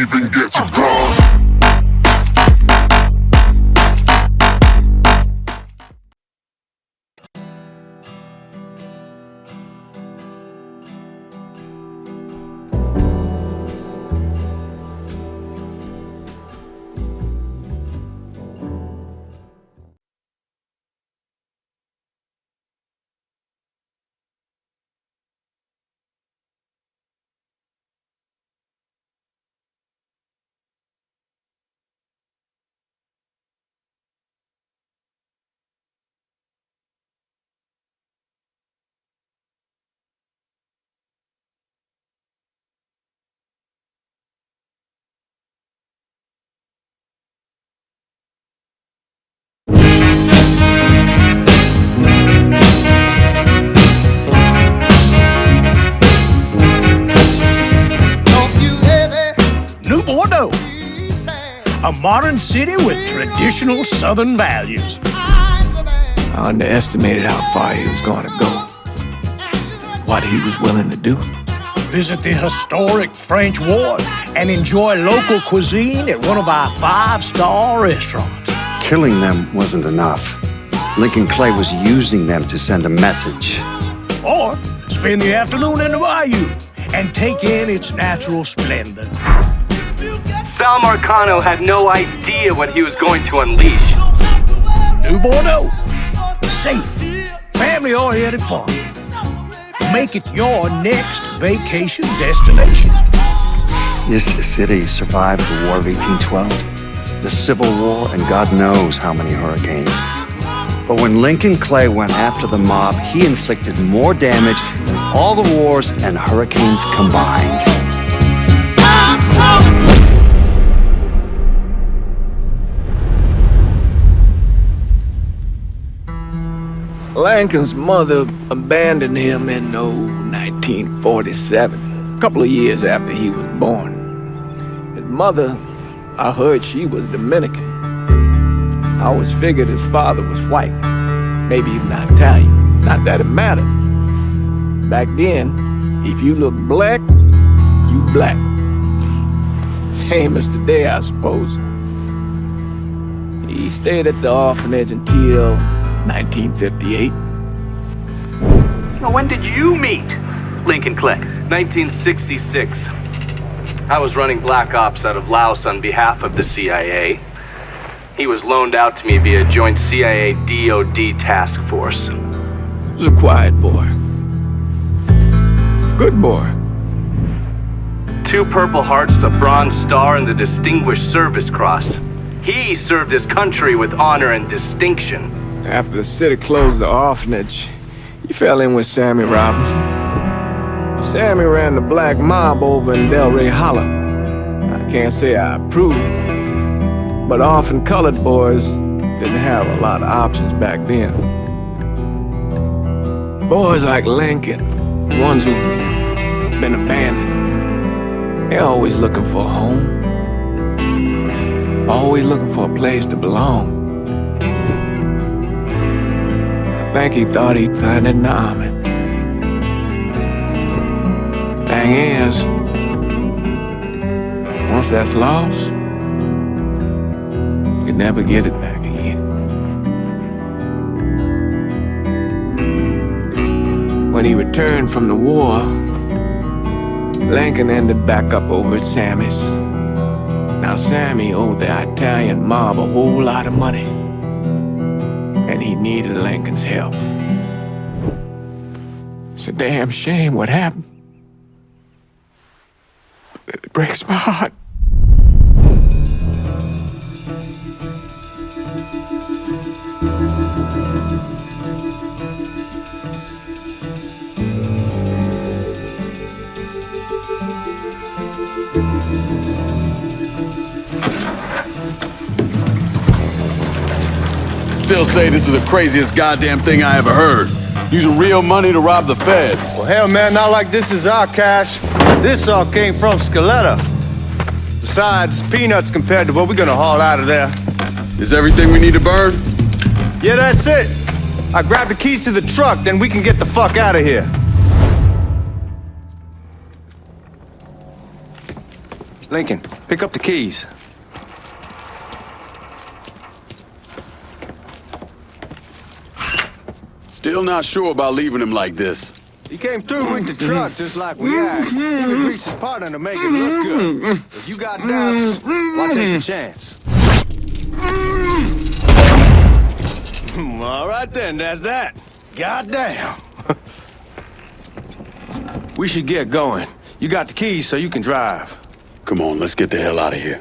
even get to cross. A modern city with traditional Southern values. I underestimated how far he was going to go. What he was willing to do. Visit the historic French Ward and enjoy local cuisine at one of our 5-star restaurants. Killing them wasn't enough. Lincoln Clay was using them to send a message. Or spend the afternoon in the bayou and take in its natural splendor. Sal Marcano had no idea what he was going to unleash. New Bordeaux. Safe, family-oriented fun. Make it your next vacation destination. This city survived the War of 1812, the Civil War, and God knows how many hurricanes. But when Lincoln Clay went after the mob, he inflicted more damage than all the wars and hurricanes combined. Lincoln's mother abandoned him in 1947, a couple of years after he was born. His mother, I heard she was Dominican. I always figured his father was white, maybe even Italian. Not that it mattered. Back then, if you look black, you black. Same as today, I suppose. He stayed at the orphanage until 1958. Well, when did you meet Lincoln Clay? 1966. I was running Black Ops out of Laos on behalf of the CIA. He was loaned out to me via joint CIA-DOD task force. He was a quiet boy. Good boy. 2 Purple Hearts, a Bronze Star, and the Distinguished Service Cross. He served his country with honor and distinction. After the city closed the orphanage, he fell in with Sammy Robinson. Sammy ran the black mob over in Delray Hollow. I can't say I approved, but orphan colored boys didn't have a lot of options back then. Boys like Lincoln, the ones who've been abandoned, they're always looking for a home. Always looking for a place to belong. I think he thought he'd find it in the army. Thing is, once that's lost, you can never get it back again. When he returned from the war, Lincoln ended back up over at Sammy's. Now Sammy owed the Italian mob a whole lot of money, and he needed Lincoln's help. It's a damn shame what happened. It breaks my heart. Still say this is the craziest goddamn thing I ever heard. Using real money to rob the feds. Well, hell, man, not like this is our cash. This all came from Scaletta. Besides, peanuts compared to what we're gonna haul out of there. Is everything we need to burn? Yeah, that's it. I grabbed the keys to the truck, then we can get the fuck out of here. Lincoln, pick up the keys. Still not sure about leaving him like this. He came through with the truck just like we asked. He could reach his partner to make it look good. If you got doubts, why take the chance? All right then, that's that. Goddamn. We should get going. You got the keys so you can drive. Come on, let's get the hell out of here.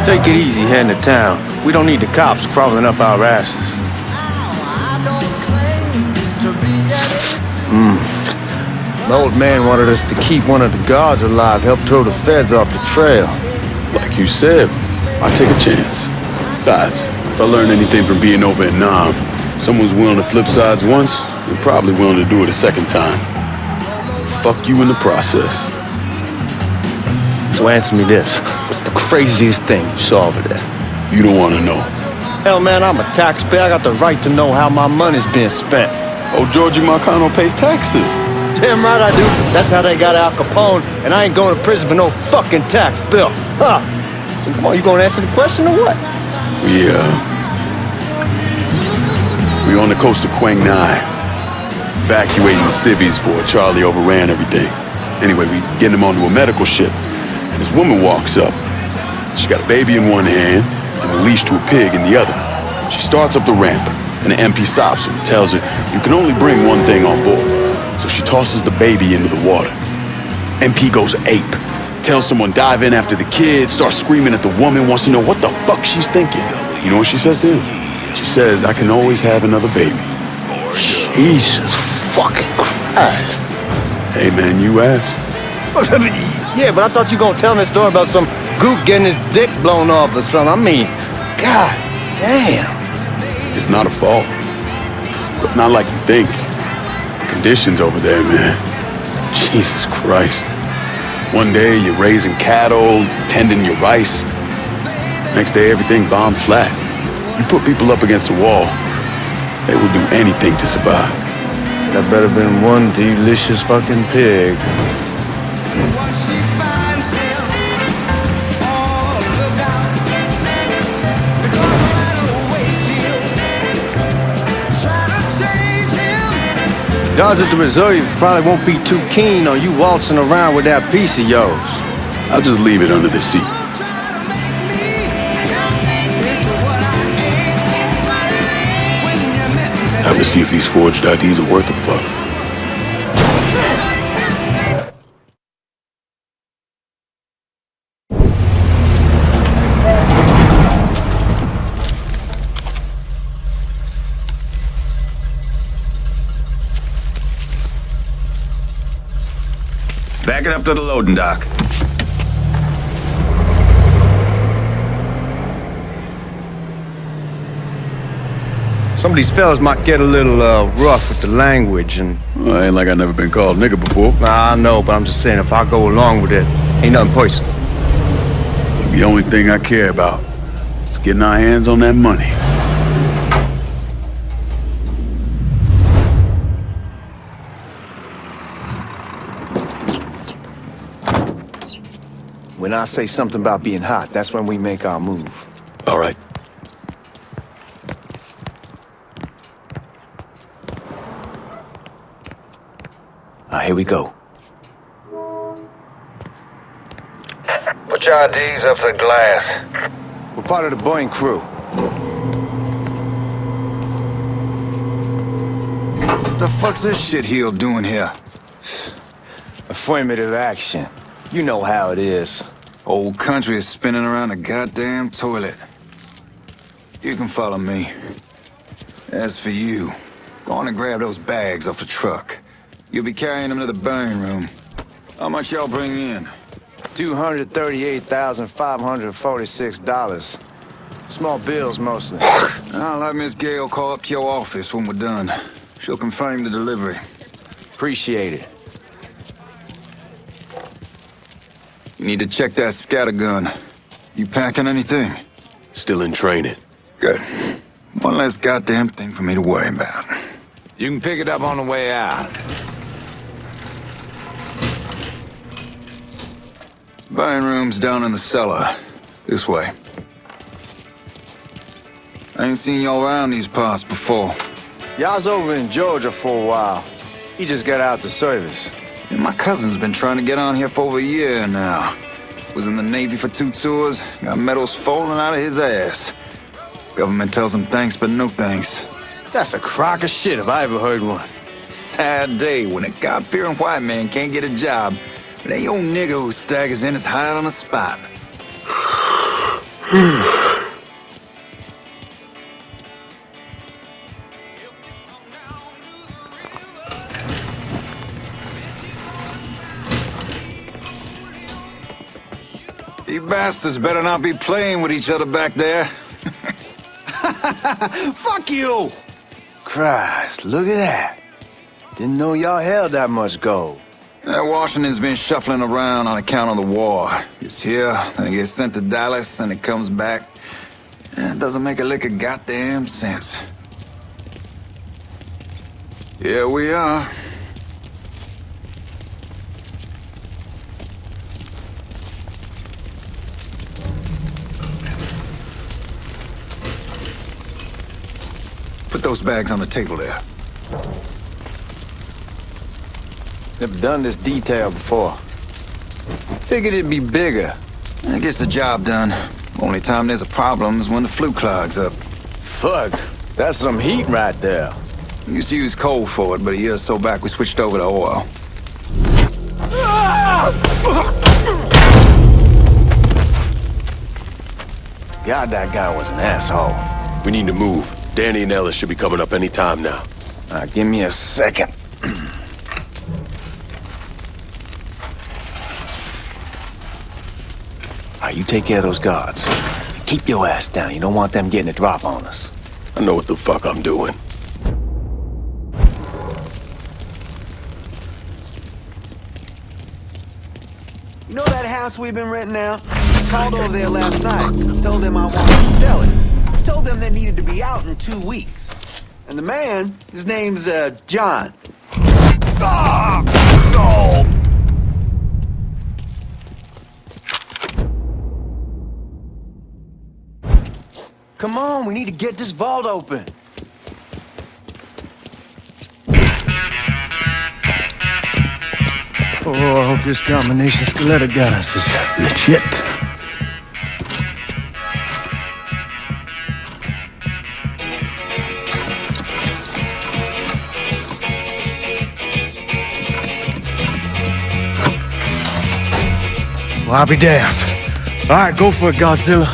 Take it easy heading to town. We don't need the cops crawling up our asses. The old man wanted us to keep one of the guards alive, help throw the feds off the trail. Like you said, I'll take a chance. Besides, if I learn anything from being over in Nam, someone's willing to flip sides once, they're probably willing to do it a second time. Fuck you in the process. So answer me this. What's the craziest thing you saw over there? You don't want to know. Hell, man, I'm a taxpayer. I got the right to know how my money's being spent. Oh, Georgie Marcano pays taxes. Damn right I do. That's how they got Al Capone, and I ain't going to prison for no fucking tax bill. Huh. So come on, you gonna answer the question or what? We on the coast of Quang Nai, evacuating the civvies before Charlie overran everything. Anyway, we getting him onto a medical ship. This woman walks up. She got a baby in one hand and a leash to a pig in the other. She starts up the ramp, and the MP stops her and tells her you can only bring one thing on board. So she tosses the baby into the water. MP goes ape, tells someone dive in after the kid, starts screaming at the woman, wants to know what the fuck she's thinking. You know what she says to him? She says, I can always have another baby. Jesus fucking Christ. Hey man, you asked. Yeah, but I thought you were gonna tell me a story about some gook getting his dick blown off or something. I mean, god damn. It's not a fault. But not like you think. Conditions over there, man. Jesus Christ. One day you're raising cattle, tending your rice. Next day everything bombed flat. You put people up against the wall, they will do anything to survive. That better been one delicious fucking pig. Guards at the reserve probably won't be too keen on you waltzing around with that piece of yours. I'll just leave it under the seat. Have to see if these forged IDs are worth a fuck. Back it up to the loading dock. Some of these fellas might get a little rough with the language and... Well, ain't like I've never been called nigga before. Nah, I know, but I'm just saying if I go along with it, ain't nothing personal. The only thing I care about is getting our hands on that money. When I say something about being hot, that's when we make our move. All right. Here we go. Put your IDs up to the glass. We're part of the Boeing crew. What the fuck's this shitheel doing here? Affirmative action. You know how it is. Old country is spinning around a goddamn toilet. You can follow me. As for you, go on and grab those bags off the truck. You'll be carrying them to the burning room. How much y'all bring in? $238,546. Small bills, mostly. I'll have Miss Gale call up to your office when we're done. She'll confirm the delivery. Appreciate it. You need to check that scattergun. You packing anything? Still in training. Good. One less goddamn thing for me to worry about. You can pick it up on the way out. Buying rooms down in the cellar. This way. I ain't seen y'all around these parts before. Y'all's over in Georgia for a while. He just got out the service. And my cousin's been trying to get on here for over a year now. Was in the Navy for 2 tours, got medals falling out of his ass. Government tells him thanks, but no thanks. That's a crock of shit if I ever heard one. Sad day when a God-fearing white man can't get a job, but that old nigga who staggers in is hired on the spot. You bastards better not be playing with each other back there. Fuck you! Christ, look at that. Didn't know y'all held that much gold. Washington's been shuffling around on account of the war. It's here, then it gets sent to Dallas, and it comes back. It doesn't make a lick of goddamn sense. Here we are. Put those bags on the table there. Never done this detail before. Figured it'd be bigger. That gets the job done. Only time there's a problem is when the flue clogs up. Fuck, that's some heat right there. We used to use coal for it, but a year or so back we switched over to oil. God, that guy was an asshole. We need to move. Danny and Ellis should be coming up any time now. Give me a second. You take care of those guards. Keep your ass down. You don't want them getting a drop on us. I know what the fuck I'm doing. You know that house we've been renting out? Called over there last night. Told them I wanted to sell it. Told them they needed to be out in 2 weeks. And the man, his name's, John. Come on, we need to get this vault open. Oh, I hope this combination stiletto gun is legit. Well, I'll be damned. All right, go for it, Godzilla.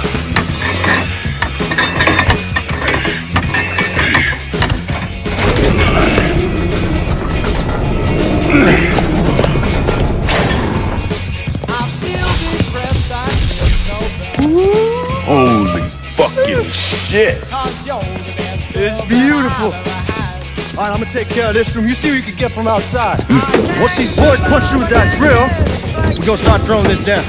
Holy fucking shit. It's beautiful. All right, I'm gonna take care of this room. You see what you can get from outside. Once these boys punch through with that drill, we're gonna start throwing this down.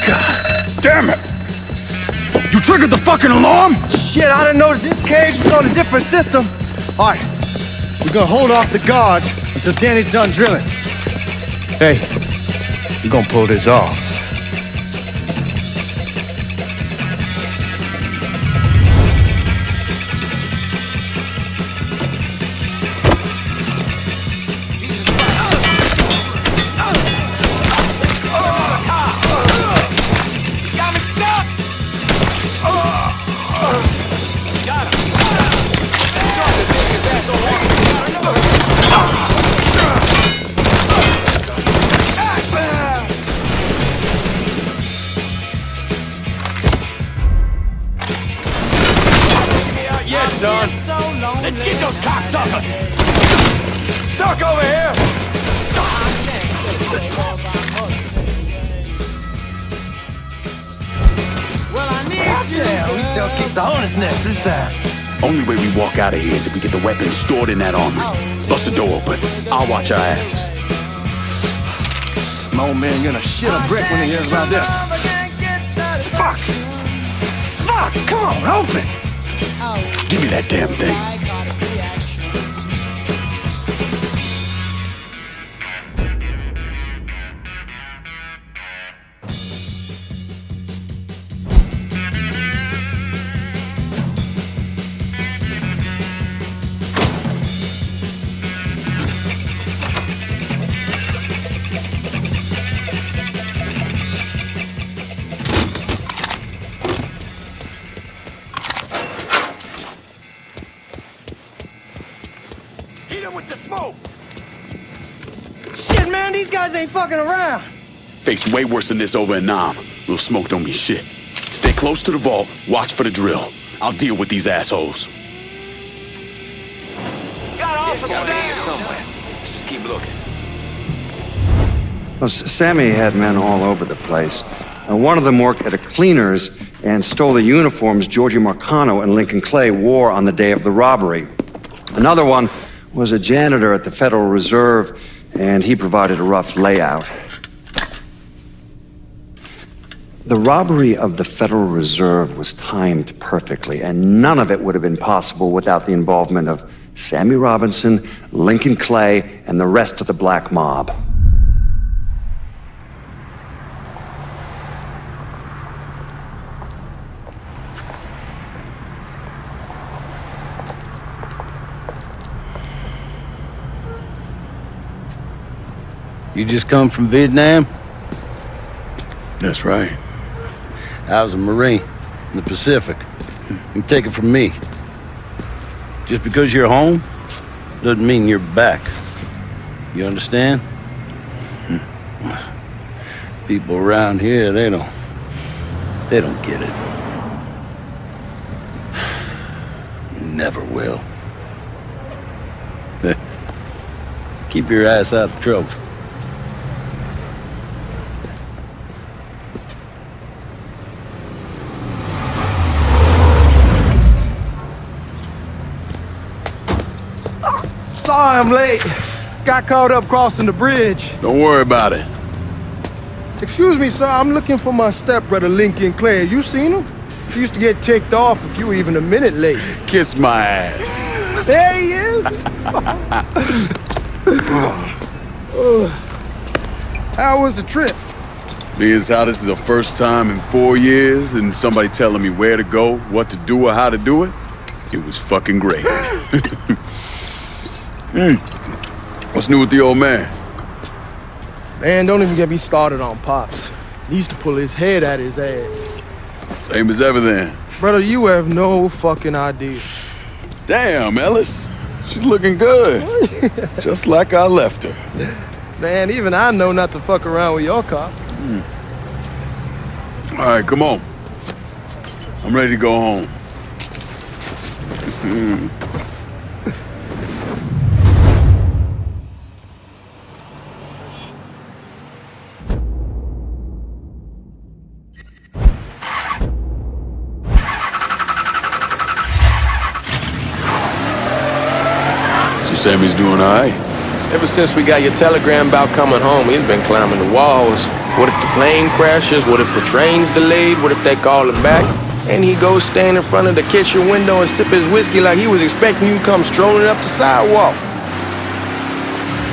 God damn it! You triggered the fucking alarm? Shit, I didn't notice this cage was on a different system. All right, we're gonna hold off the guards until Danny's done drilling. Hey, we're gonna pull this off. Son, let's get those cocksuckers! truck over here! Yeah, we shall kick the hornet's nest this time. Only way we walk out of here is if we get the weapons stored in that armory. Bust the door open. I'll watch our asses. My old man gonna shit a brick when he hears about this. Fuck! Fuck! Come on, open! Give me that damn thing. Shit, man, these guys ain't fucking around. Face way worse than this over in Nam. Little smoke don't mean shit. Stay close to the vault, watch for the drill. I'll deal with these assholes. Got officers down here somewhere. Let's just keep looking. Well, Sammy had men all over the place. One of them worked at a cleaner's and stole the uniforms Georgie Marcano and Lincoln Clay wore on the day of the robbery. Another one was a janitor at the Federal Reserve, and he provided a rough layout. The robbery of the Federal Reserve was timed perfectly, and none of it would have been possible without the involvement of Sammy Robinson, Lincoln Clay, and the rest of the black mob. You just come from Vietnam? That's right. I was a Marine in the Pacific. You take it from me. Just because you're home doesn't mean you're back. You understand? People around here, they don't get it. Never will. Keep your ass out of trouble. Sorry I'm late. Got caught up crossing the bridge. Don't worry about it. Excuse me, sir. I'm looking for my stepbrother, Lincoln Clay. You seen him? He used to get ticked off if you were even a minute late. Kiss my ass. There he is. How was the trip? Being how this is the first time in 4 years and somebody telling me where to go, what to do, or how to do it, it was fucking great. What's new with the old man? Man, don't even get me started on Pops. He used to pull his head out his ass. Same as ever then. Brother, you have no fucking idea. Damn, Ellis. She's looking good. Just like I left her. Man, even I know not to fuck around with your car. All right, come on. I'm ready to go home. Sammy's doing all right. Ever since we got your telegram about coming home, he's been climbing the walls. What if the plane crashes? What if the train's delayed? What if they call him back? And he goes stand in front of the kitchen window and sip his whiskey like he was expecting you to come strolling up the sidewalk.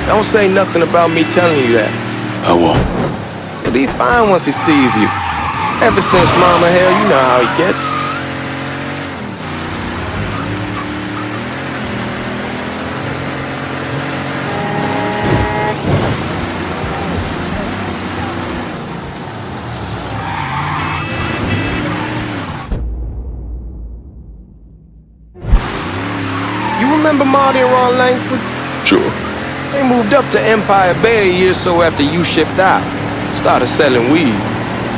Don't say nothing about me telling you that. I won't. He'll be fine once he sees you. Ever since Mama Hell, you know how he gets. Remember Marty and Ron Langford? Sure. They moved up to Empire Bay a year or so after you shipped out. Started selling weed.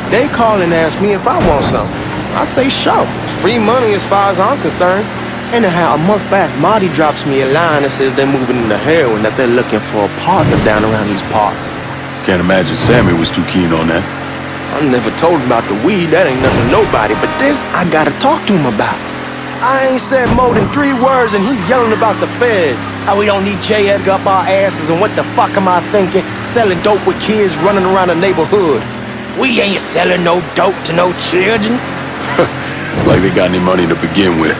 They call and ask me if I want something. I say, sure. It's free money as far as I'm concerned. Anyhow, a month back, Marty drops me a line that says they're moving into heroin, that they're looking for a partner down around these parts. Can't imagine Sammy was too keen on that. I never told him about the weed, that ain't nothing to nobody, but this I gotta talk to him about. I ain't said more than 3 words and he's yelling about the feds. How we don't need J. Edgar up our asses, and what the fuck am I thinking? Selling dope with kids running around the neighborhood. We ain't selling no dope to no children. Like they got any money to begin with.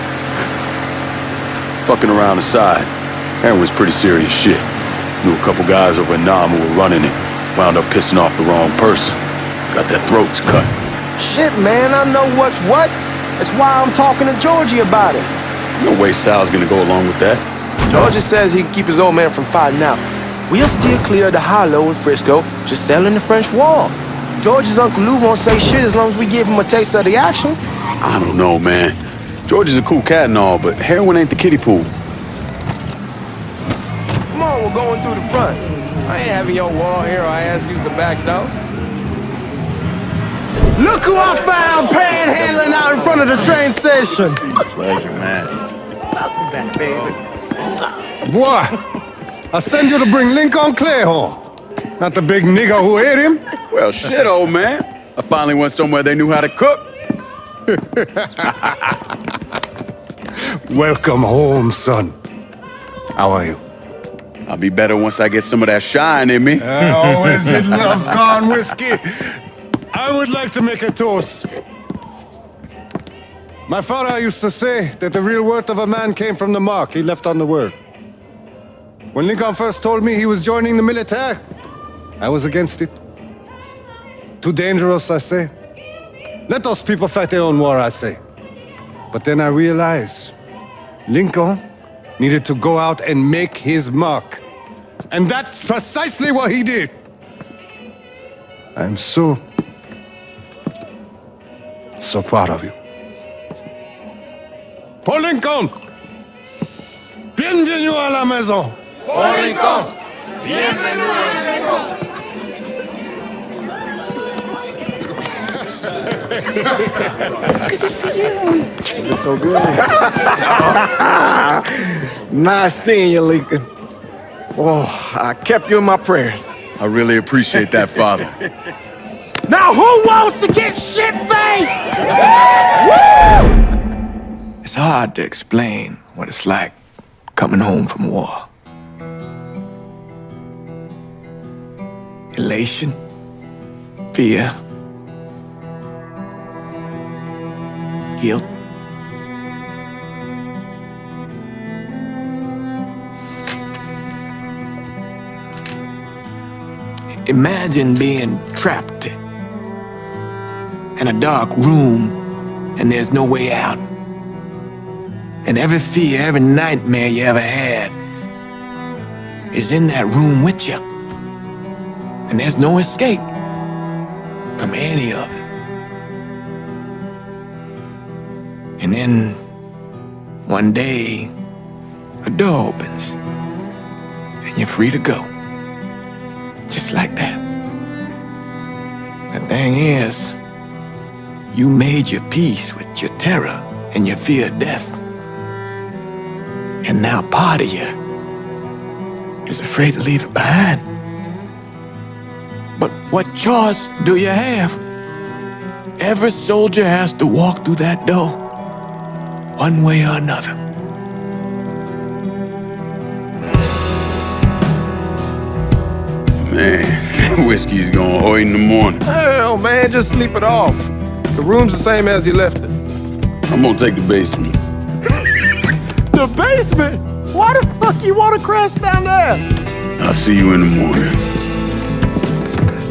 Fucking around aside, heroin's pretty serious shit. Knew a couple guys over in Nam who were running it. Wound up pissing off the wrong person. Got their throats cut. Shit, man, I know what's what. That's why I'm talking to Georgie about it. There's no way Sal's gonna go along with that. Georgie says he can keep his old man from fighting out. We'll steer clear of the hollow in Frisco, just selling the French Wall. George's Uncle Lou won't say shit as long as we give him a taste of the action. I don't know, man. George is a cool cat and all, but heroin ain't the kiddie pool. Come on, we're going through the front. I ain't having your wall here, I ask use the back door. Look who I found panhandling out in front of the train station. Pleasure, man. Boy, I send you to bring Lincoln Clay home. Not the big nigger who ate him. Well, shit, old man. I finally went somewhere they knew how to cook. Welcome home, son. How are you? I'll be better once I get some of that shine in me. I always did love corn whiskey. I would like to make a toast. My father used to say that the real worth of a man came from the mark he left on the world. When Lincoln first told me he was joining the military, I was against it. Too dangerous, I say. Let those people fight their own war, I say. But then I realized Lincoln needed to go out and make his mark. And that's precisely what he did. I'm so proud of you. Paul Lincoln! Bienvenue à la maison! Paul Lincoln, bienvenue à la maison. Good to see you. You look so good. Nice seeing you, Lincoln. Oh, I kept you in my prayers. I really appreciate that, Father. Now who wants to get shit-faced? It's hard to explain what it's like coming home from war. Elation, fear, guilt. Imagine being trapped in a dark room and there's no way out. And every fear, every nightmare you ever had is in that room with you. And there's no escape from any of it. And then one day, a door opens and you're free to go. Just like that. The thing is, you made your peace with your terror and your fear of death. And now part of you is afraid to leave it behind. But what choice do you have? Every soldier has to walk through that door, one way or another. Man, whiskey's going hoy in the morning. Hell, man, just sleep it off. The room's the same as you left it. I'm gonna take the basement. The basement? Why the fuck you want to crash down there? I'll see you in the morning.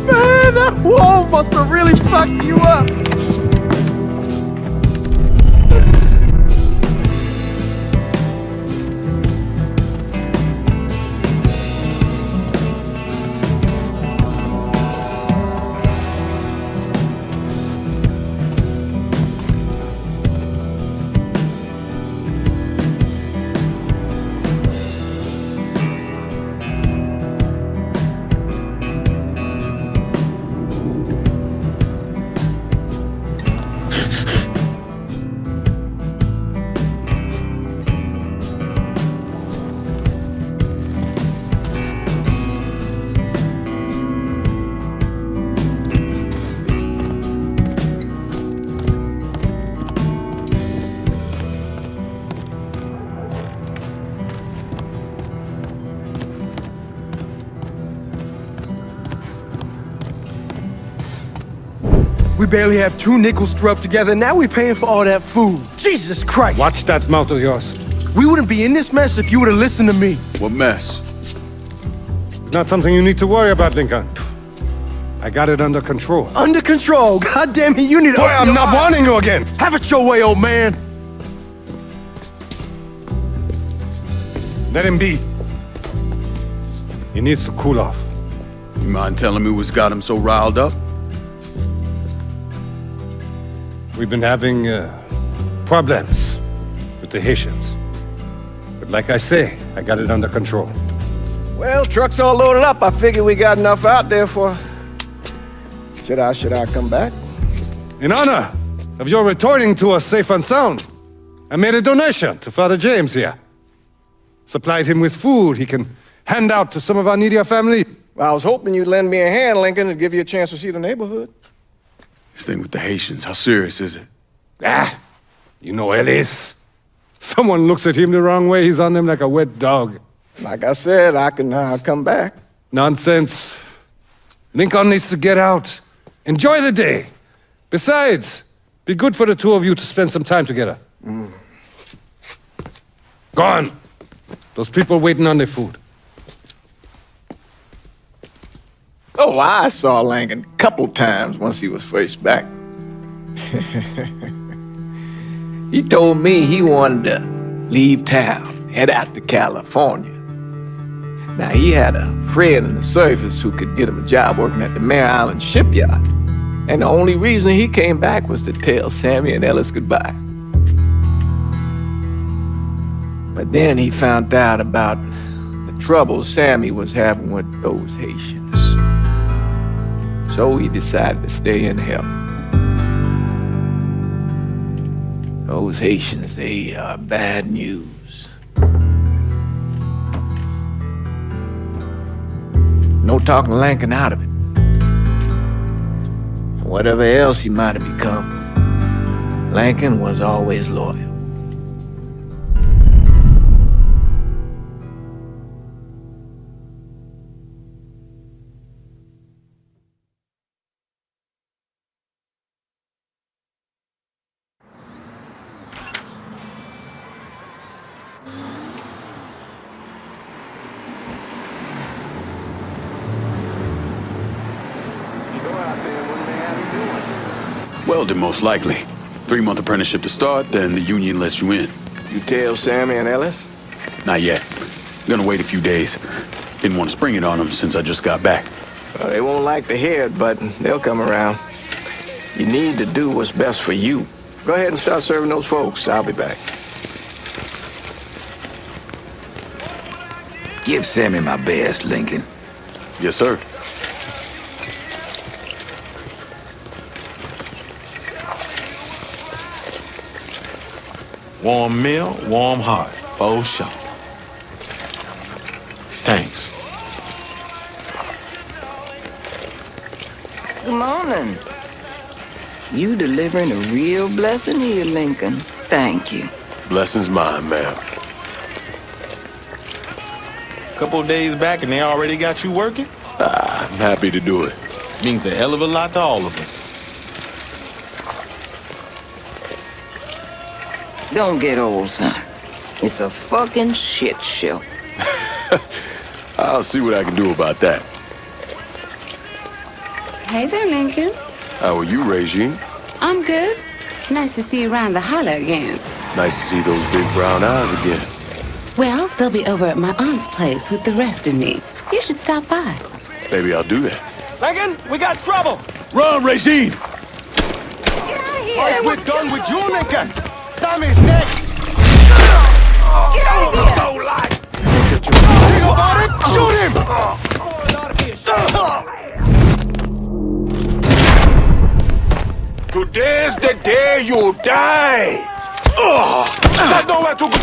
Man, that wall must have really fucked you up. We barely have 2 nickels to rub together, now we're paying for all that food. Jesus Christ! Watch that mouth of yours. We wouldn't be in this mess if you would have listened to me. What mess? Not something you need to worry about, Lincoln. I got it under control. Under control. God damn it, you need to... Boy, I'm not warning you again! Have it your way, old man. Let him be. He needs to cool off. You mind telling me what's got him so riled up? We've been having problems with the Haitians. But like I say, I got it under control. Well, truck's all loaded up. I figure we got enough out there for... Should I come back? In honor of your returning to us safe and sound, I made a donation to Father James here. Supplied him with food he can hand out to some of our needier family. Well, I was hoping you'd lend me a hand, Lincoln, and give you a chance to see the neighborhood. This thing with the Haitians, how serious is it? You know Ellis. Someone looks at him the wrong way, he's on them like a wet dog. Like I said, I can come back. Nonsense. Lincoln needs to get out. Enjoy the day. Besides, be good for the two of you to spend some time together. Go on. Those people waiting on their food. Oh, I saw Lincoln a couple times once he was first back. He told me he wanted to leave town, head out to California. Now, he had a friend in the service who could get him a job working at the Mare Island shipyard. And the only reason he came back was to tell Sammy and Ellis goodbye. But then he found out about the trouble Sammy was having with those Haitians. So he decided to stay and help. Those Haitians, they are bad news. No talking Lincoln out of it. Whatever else he might have become, Lincoln was always loyal. Welding, most likely. 3-month apprenticeship to start, then the union lets you in. You tell Sammy and Ellis? Not yet. Gonna wait a few days. Didn't want to spring it on them since I just got back. Well, they won't like to hear it, but they'll come around. You need to do what's best for you. Go ahead and start serving those folks. I'll be back. Give Sammy my best, Lincoln. Yes, sir. Warm meal, warm heart, for sure. Thanks. Good morning. You delivering a real blessing here, Lincoln. Thank you. Blessings mine, ma'am. Couple of days back and they already got you working? I'm happy to do it. Means a hell of a lot to all of us. Don't get old, son. It's a fucking shit show. I'll see what I can do about that. Hey there, Lincoln. How are you, Regine? I'm good. Nice to see you around the holler again. Nice to see those big brown eyes again. Well, they'll be over at my aunt's place with the rest of me. You should stop by. Maybe I'll do that. Lincoln, we got trouble! Run, Regine! Get out of here! Once we're done with you, Lincoln, Sammy's next! Get out of here! Don't lie! Think about it! Shoot him! Today's the day you die! Got nowhere to go!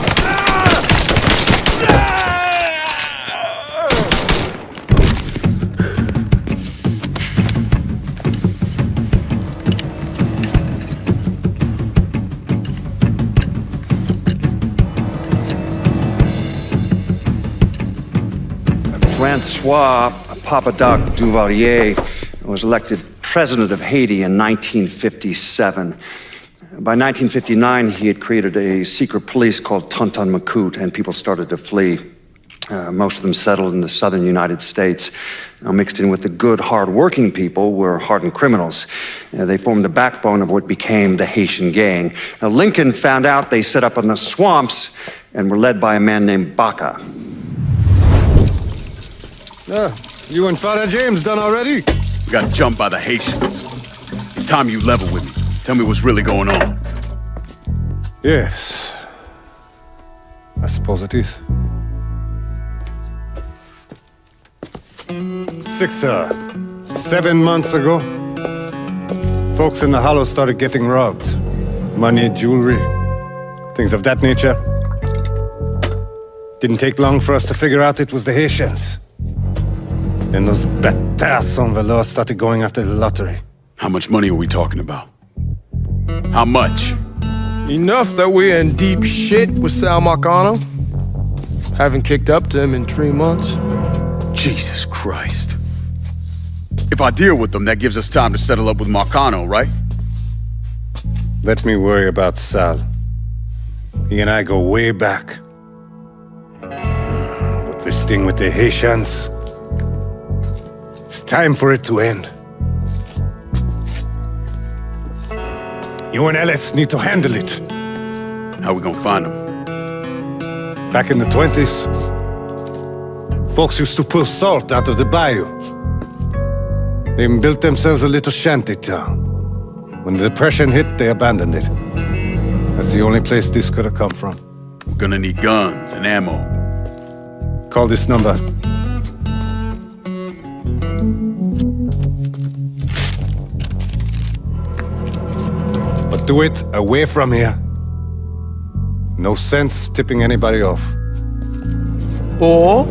Francois Papadoc Duvalier was elected president of Haiti in 1957. By 1959, he had created a secret police called Tonton Macoute, and people started to flee. Most of them settled in the southern United States. Now, mixed in with the good, hard-working people were hardened criminals. They formed the backbone of what became the Haitian gang. Now, Lincoln found out they set up in the swamps and were led by a man named Baca. You and Father James done already? We got jumped by the Haitians. It's time you level with me. Tell me what's really going on. Yes. I suppose it is. 7 months ago, folks in the Hollow started getting robbed. Money, jewelry, things of that nature. Didn't take long for us to figure out it was the Haitians. Then those bâtards en velours started going after the lottery. How much money are we talking about? How much? Enough that we're in deep shit with Sal Marcano. Haven't kicked up to him in 3 months. Jesus Christ. If I deal with them, that gives us time to settle up with Marcano, right? Let me worry about Sal. He and I go way back. But this thing with the Haitians, it's time for it to end. You and Ellis need to handle it. How we gonna find them? Back in the 20s, folks used to pull salt out of the bayou. They even built themselves a little shanty town. When the Depression hit, they abandoned it. That's the only place this could have come from. We're gonna need guns and ammo. Call this number. But do it away from here. No sense tipping anybody off. Or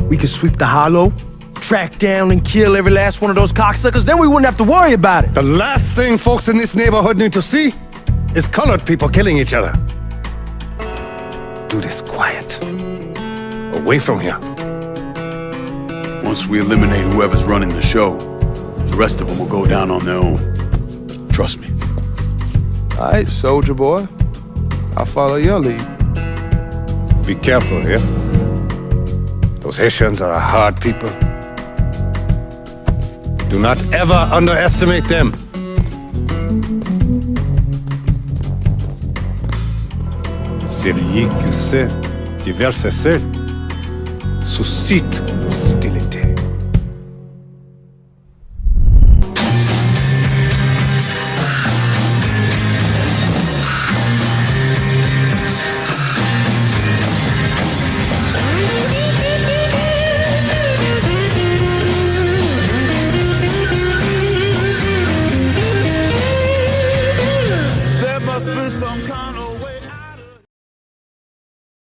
we could sweep the Hollow, track down and kill every last one of those cocksuckers, then we wouldn't have to worry about it. The last thing folks in this neighborhood need to see is colored people killing each other. Do this quiet. Away from here. Once we eliminate whoever's running the show, the rest of them will go down on their own. Trust me. All right, soldier boy. I'll follow your lead. Be careful here. Those Haitians are a hard people. Do not ever underestimate them. Celui qui sait qui verse sel suscite le